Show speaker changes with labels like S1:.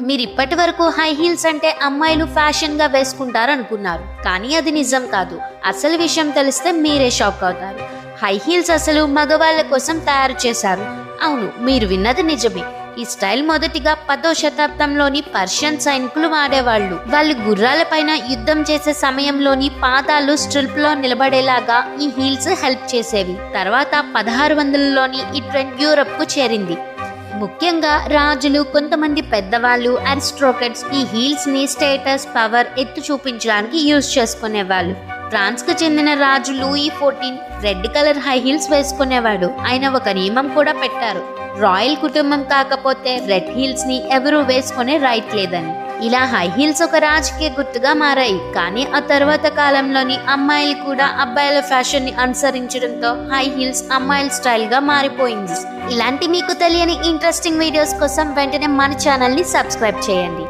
S1: మీరు ఇప్పటి వరకు హై హీల్స్ అంటే అమ్మాయిలు ఫ్యాషన్ గా వేసుకుంటారు అనుకున్నారు, కానీ అది నిజం కాదు. అసలు విషయం తెలిస్తే మీరే షాక్ అవుతారు. హై హీల్స్ అసలు మగవాళ్ళ కోసం తయారు చేశారు. అవును, మీరు విన్నది నిజమే. ఈ స్టైల్ మొదటిగా 10వ శతాబ్దంలోని పర్షియన్ సైనికులు వాడేవాళ్ళు. వాళ్ళు గుర్రాల పైన యుద్ధం చేసే సమయంలోని పాదాలు స్ట్రిప్ లో నిలబడేలాగా ఈ హీల్స్ హెల్ప్ చేసేవి. తర్వాత 1600లోని ఈ ట్రెండ్ యూరప్ కు చేరింది. ముఖ్యంగా రాజులు, కొంతమంది పెద్దవాళ్ళు, అరిస్టోక్రాట్స్ ఈ హీల్స్ ని స్టేటస్, పవర్, ఎత్తు చూపించడానికి యూజ్ చేసుకునేవాళ్ళు. ఫ్రాన్స్ కు చెందిన రాజు Louis 14 red colour high heels వేసుకునేవాడు. ఆయన ఒక నియమం కూడా పెట్టారు, రాయల్ కుటుంబం కాకపోతే రెడ్ హీల్స్ ని ఎవరూ వేసుకునే రైట్ లేదని. ఇలా హై హీల్స్ ఒక రాజకీయ గుర్తుగా మారాయి. కానీ ఆ తర్వాత కాలంలోని అమ్మాయిలు కూడా అబ్బాయిల ఫ్యాషన్ ని అనుసరించడంతో హై హీల్స్ అమ్మాయిల స్టైల్ గా మారిపోయింది. ఇలాంటి మీకు తెలియని ఇంట్రెస్టింగ్ వీడియోస్ కోసం వెంటనే మన ఛానల్ ని సబ్స్క్రైబ్ చేయండి.